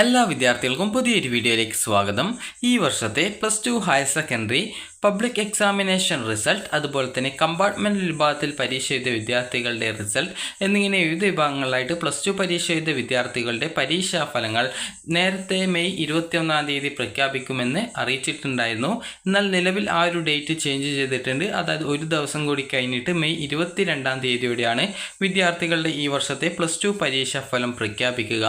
എല്ലാ വിദ്യാർത്ഥികൾക്കും പുതിയൊരു വീഡിയോയിലേക്ക് സ്വാഗതം. ഈ വർഷത്തെ +2 higher secondary public examination result, അതുപോലെ തന്നെ കമ്പാർട്ട്മെൻറ്റ് വിഭാഗത്തിൽ പരീക്ഷ എഴുതിയ വിദ്യാർത്ഥികളുടെ റിസൾട്ട് എന്നിങ്ങനെ വിവിധ വിഭാഗങ്ങളിലായിട്ട് +2 പരീക്ഷ എഴുതിയ വിദ്യാർത്ഥികളുടെ പരീക്ഷാ ഫലങ്ങൾ നേരത്തെ മെയ് 21-ാം തീയതി പ്രഖ്യാപിക്കുമെന്ന് അറിയിച്ചിട്ടുണ്ടായിരുന്നു. എന്നാൽ നിലവിൽ ആ ഒരു ഡേറ്റ് ചേഞ്ച് ചെയ്തിട്ടുണ്ട്. അതായത് ഒരു ദിവസം കൂടി കഴിഞ്ഞിട്ട് മെയ് 22-ാം തീയതിയോടെയാണ് വിദ്യാർത്ഥികളുടെ ഈ വർഷത്തെ +2 പരീക്ഷാ ഫലം പ്രഖ്യാപിക്കുക.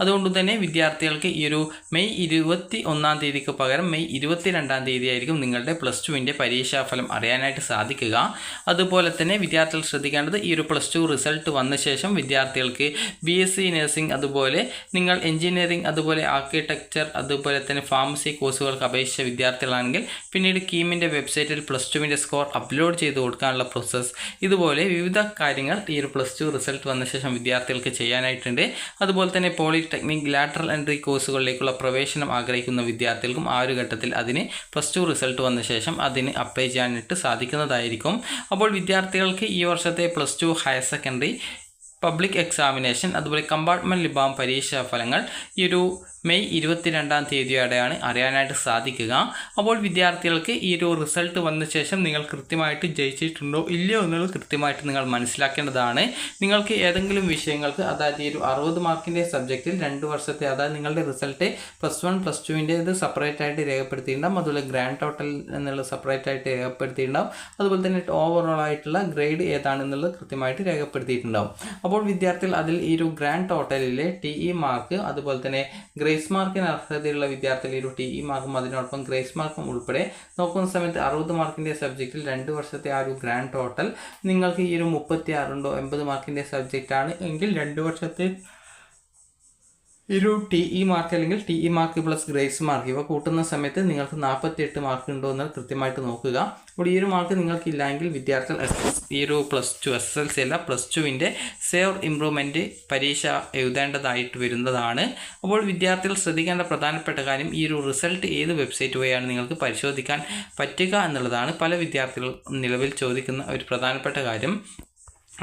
അതുകൊണ്ട് തന്നെ വിദ്യാർത്ഥികൾക്ക് ഈ ഒരു മെയ് 21-ാം തീയതിക്ക് പകരം മെയ് 22-ാം തീയതി ആയിരിക്കും നിങ്ങളുടെ +2ൻ്റെ പരീക്ഷാഫലം അറിയാനായിട്ട് സാധിക്കുക. അതുപോലെ തന്നെ വിദ്യാർത്ഥികൾ ശ്രദ്ധിക്കേണ്ടത്, ഈ ഒരു +2 റിസൾട്ട് വന്ന ശേഷം വിദ്യാർത്ഥികൾക്ക് BSc നഴ്സിംഗ്, അതുപോലെ നിങ്ങൾ എഞ്ചിനീയറിംഗ്, അതുപോലെ ആർക്കിടെക്ചർ, അതുപോലെ തന്നെ ഫാർമസി കോഴ്സുകൾക്ക് അപേക്ഷിച്ച വിദ്യാർത്ഥികളാണെങ്കിൽ പിന്നീട് കീമിൻ്റെ വെബ്സൈറ്റിൽ +2ൻ്റെ സ്കോർ അപ്ലോഡ് ചെയ്ത് കൊടുക്കാനുള്ള പ്രോസസ്സ്, ഇതുപോലെ വിവിധ കാര്യങ്ങൾ ഈ ഒരു +2 റിസൾട്ട് വന്ന ശേഷം വിദ്യാർത്ഥികൾക്ക് ചെയ്യാനായിട്ടുണ്ട്. അതുപോലെ തന്നെ പോളിടെക്നിക്, ലാറ്ററൽ എൻട്രി കോഴ്സുകളിലേക്കുള്ള പ്രവേശനം ആഗ്രഹിക്കുന്ന വിദ്യാർത്ഥികൾക്കും ആ ഒരു ഘട്ടത്തിൽ അതിന് +2 റിസൾട്ട് വന്ന ശേഷം അതിന് അപ്ലൈ ചെയ്യാനായിട്ട് സാധിക്കുന്നതായിരിക്കും. അപ്പോൾ വിദ്യാർത്ഥികൾക്ക് ഈ വർഷത്തെ +2 ഹയർ സെക്കൻഡറി പബ്ലിക് എക്സാമിനേഷൻ, അതുപോലെ കമ്പാർട്ട്മെൻറ്റ് വിഭാഗം പരീക്ഷാ ഫലങ്ങൾ ഈ ഒരു മെയ് 22-ാം തീയതിയോടെയാണ് അറിയാനായിട്ട് സാധിക്കുക. അപ്പോൾ വിദ്യാർത്ഥികൾക്ക് ഈ ഒരു റിസൾട്ട് വന്ന ശേഷം നിങ്ങൾ കൃത്യമായിട്ട് ജയിച്ചിട്ടുണ്ടോ ഇല്ലയോ എന്നുള്ളത് കൃത്യമായിട്ട് നിങ്ങൾ മനസ്സിലാക്കേണ്ടതാണ്. നിങ്ങൾക്ക് ഏതെങ്കിലും വിഷയങ്ങൾക്ക്, അതായത് ഈ ഒരു 60 മാർക്കിൻ്റെ സബ്ജക്റ്റിൽ 2 വർഷത്തെ, അതായത് നിങ്ങളുടെ റിസൾട്ട് +1 +2ൻ്റെ ഇത് സെപ്പറേറ്റ് ആയിട്ട് രേഖപ്പെടുത്തിയിട്ടുണ്ടാകും. അതുപോലെ ഗ്രാൻഡ് ടോട്ടൽ എന്നുള്ള സെപ്പറേറ്റ് ആയിട്ട് രേഖപ്പെടുത്തിയിട്ടുണ്ടാകും. അതുപോലെ തന്നെ ഓവറോൾ ആയിട്ടുള്ള ഗ്രേഡ് ഏതാണെന്നുള്ളത് കൃത്യമായിട്ട് രേഖപ്പെടുത്തിയിട്ടുണ്ടാകും. അപ്പോൾ വിദ്യാർത്ഥികൾ അതിൽ ഈ ഒരു ഗ്രാൻഡ് ടോട്ടലിലെ TE മാർക്ക്, അതുപോലെ തന്നെ ഗ്രേസ് മാർക്കിന് അർഹതയുള്ള വിദ്യാർത്ഥികൾ ഈ ഒരു TE മാർക്കും അതിനോടൊപ്പം ഗ്രേസ് മാർക്കും ഉൾപ്പെടെ നോക്കുന്ന സമയത്ത് 60 മാർക്കിൻ്റെ സബ്ജക്റ്റിൽ 2 വർഷത്തെ ആ ഒരു ഗ്രാൻഡ് ടോട്ടൽ നിങ്ങൾക്ക് ഈ ഒരു 36 ഉണ്ടോ, 80 മാർക്കിൻ്റെ സബ്ജക്റ്റാണ് എങ്കിൽ 2 വർഷത്തെ ഈ ഒരു TE മാർക്ക് അല്ലെങ്കിൽ TE mark plus grace mark ഇവ കൂട്ടുന്ന സമയത്ത് നിങ്ങൾക്ക് 48 മാർക്ക് ഉണ്ടോ എന്ന് കൃത്യമായിട്ട് നോക്കുക. അപ്പോൾ ഈ ഒരു മാർക്ക് നിങ്ങൾക്കില്ലെങ്കിൽ വിദ്യാർത്ഥികൾ ഈ ഒരു +2 SSLC അല്ല +2ൻ്റെ സേവ് ഇംപ്രൂവ്മെൻറ്റ് പരീക്ഷ എഴുതേണ്ടതായിട്ട് വരുന്നതാണ്. അപ്പോൾ വിദ്യാർത്ഥികൾ ശ്രദ്ധിക്കേണ്ട പ്രധാനപ്പെട്ട കാര്യം, ഈ ഒരു റിസൾട്ട് ഏത് വെബ്സൈറ്റ് വഴിയാണ് നിങ്ങൾക്ക് പരിശോധിക്കാൻ പറ്റുക എന്നുള്ളതാണ് പല വിദ്യാർത്ഥികൾ നിലവിൽ ചോദിക്കുന്ന ഒരു പ്രധാനപ്പെട്ട കാര്യം.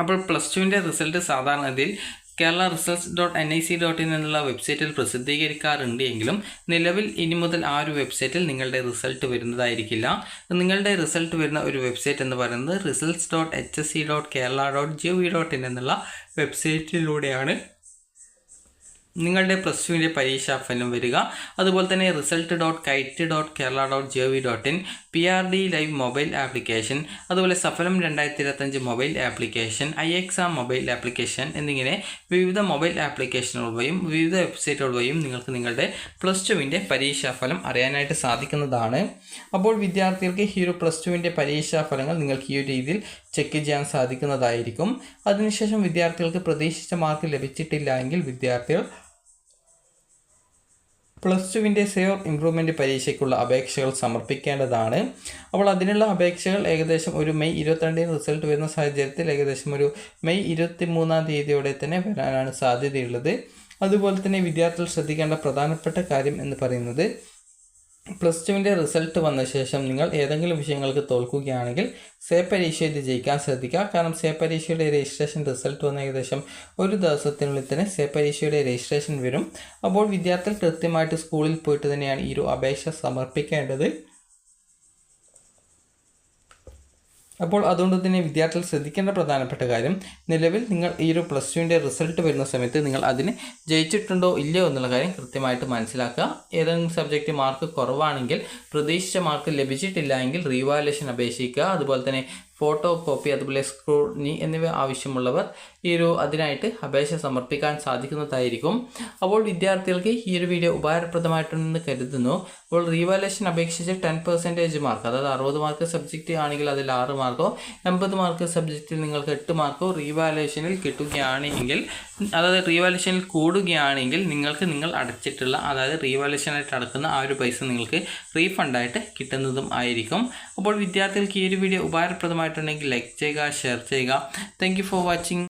അപ്പോൾ +2ൻ്റെ റിസൾട്ട് സാധാരണഗതിയിൽ kerala-results.nic.in എന്നുള്ള വെബ്സൈറ്റിൽ പ്രസിദ്ധീകരിക്കാറുണ്ട് എങ്കിലും നിലവിൽ ഇനി മുതൽ ആ ഒരു വെബ്സൈറ്റിൽ നിങ്ങളുടെ റിസൾട്ട് വരുന്നതായിരിക്കില്ല. നിങ്ങളുടെ റിസൾട്ട് വരുന്ന ഒരു വെബ്സൈറ്റ് എന്ന് പറയുന്നത് results.hsc.kerala.gov.in എന്നുള്ള വെബ്സൈറ്റിലൂടെയാണ് നിങ്ങളുടെ +2ൻ്റെ പരീക്ഷാ ഫലം വരിക. അതുപോലെ തന്നെ result.kite.kerala.gov.in, PRD live mobile application, അതുപോലെ സഫലം 2025 mobile application, iExam mobile application എന്നിങ്ങനെ വിവിധ മൊബൈൽ ആപ്ലിക്കേഷനുകൾ വഴിയും വിവിധ വെബ്സൈറ്റുകൾ വഴിയും നിങ്ങൾക്ക് നിങ്ങളുടെ +2ൻ്റെ പരീക്ഷാ ഫലം അറിയാനായിട്ട് സാധിക്കുന്നതാണ്. അപ്പോൾ വിദ്യാർത്ഥികൾക്ക് ഈ ഒരു +2ൻ്റെ പരീക്ഷാ ഫലങ്ങൾ നിങ്ങൾക്ക് ഈ ഒരു രീതിയിൽ ചെക്ക് ചെയ്യാൻ സാധിക്കുന്നതായിരിക്കും. അതിനുശേഷം വിദ്യാർത്ഥികൾക്ക് പ്രതീക്ഷിച്ച മാർക്ക് ലഭിച്ചിട്ടില്ല എങ്കിൽ വിദ്യാർത്ഥികൾ +2ൻ്റെ സേവ് ഇംപ്രൂവ്മെൻറ്റ് പരീക്ഷയ്ക്കുള്ള അപേക്ഷകൾ സമർപ്പിക്കേണ്ടതാണ്. അപ്പോൾ അതിനുള്ള അപേക്ഷകൾ ഏകദേശം ഒരു മെയ് 22-ന് റിസൾട്ട് വരുന്ന സാഹചര്യത്തിൽ ഏകദേശം ഒരു മെയ് 23-ാം തീയതിയോടെ തന്നെ വരാനാണ് സാധ്യതയുള്ളത്. അതുപോലെ തന്നെ വിദ്യാർത്ഥികൾ ശ്രദ്ധിക്കേണ്ട പ്രധാനപ്പെട്ട കാര്യം എന്ന് പറയുന്നത്, +2ൻ്റെ റിസൾട്ട് വന്ന ശേഷം നിങ്ങൾ ഏതെങ്കിലും വിഷയങ്ങൾക്ക് തോൽക്കുകയാണെങ്കിൽ സേ പരീക്ഷ എഴുതി ജയിക്കാൻ ശ്രദ്ധിക്കുക. കാരണം സേ പരീക്ഷയുടെ രജിസ്ട്രേഷൻ റിസൾട്ട് വന്ന ഏകദേശം ഒരു ദിവസത്തിനുള്ളിൽ തന്നെ സേ പരീക്ഷയുടെ രജിസ്ട്രേഷൻ വരും. അപ്പോൾ വിദ്യാർത്ഥികൾ കൃത്യമായിട്ട് സ്കൂളിൽ പോയിട്ട് തന്നെയാണ് ഈ ഒരു അപേക്ഷ സമർപ്പിക്കേണ്ടത്. അപ്പോൾ അതുകൊണ്ട് തന്നെ വിദ്യാർത്ഥികൾ ശ്രദ്ധിക്കേണ്ട പ്രധാനപ്പെട്ട കാര്യം, നിലവിൽ നിങ്ങൾ ഈ ഒരു +2ൻ്റെ റിസൾട്ട് വരുന്ന സമയത്ത് നിങ്ങൾ അതിന് ജയിച്ചിട്ടുണ്ടോ ഇല്ലയോ എന്നുള്ള കാര്യം കൃത്യമായിട്ട് മനസ്സിലാക്കുക. ഏതെങ്കിലും സബ്ജക്റ്റ് മാർക്ക് കുറവാണെങ്കിൽ, പ്രതീക്ഷിച്ച മാർക്ക് ലഭിച്ചിട്ടില്ല എങ്കിൽ റീവാലുവേഷൻ അപേക്ഷിക്കുക. അതുപോലെ തന്നെ ഫോട്ടോ കോപ്പി, അതുപോലെ സ്ക്രൂട്ടിനി എന്നിവ ആവശ്യമുള്ളവർ അതിനായിട്ട് അപേക്ഷ സമർപ്പിക്കാൻ സാധിക്കുന്നതായിരിക്കും. അപ്പോൾ വിദ്യാർത്ഥികൾക്ക് ഈ ഒരു വീഡിയോ ഉപകാരപ്രദമായിട്ടുണ്ടെന്ന് കരുതുന്നു. അപ്പോൾ റീവാലുവേഷൻ അപേക്ഷിച്ച് 10% മാർക്ക്, അതായത് 60 മാർക്ക് സബ്ജക്റ്റ് ആണെങ്കിൽ അതിൽ 6 മാർക്കോ, 80 മാർക്ക് സബ്ജക്റ്റിൽ നിങ്ങൾക്ക് 8 മാർക്കോ റീവാലുവേഷനിൽ കിട്ടുകയാണെങ്കിൽ, അതായത് റീവാലുവേഷനിൽ കൂടുകയാണെങ്കിൽ നിങ്ങൾ അടച്ചിട്ടുള്ള, അതായത് റീവാലുവേഷനായിട്ട് അടക്കുന്ന ആ ഒരു പൈസ നിങ്ങൾക്ക് റീഫണ്ടായിട്ട് കിട്ടുന്നതും ആയിരിക്കും. അപ്പോൾ വിദ്യാർത്ഥികൾക്ക് ഈ ഒരു വീഡിയോ ഉപകാരപ്രദമായിട്ടുണ്ടെങ്കിൽ ലൈക്ക് ചെയ്യുക, ഷെയർ ചെയ്യുക. Thank you for watching.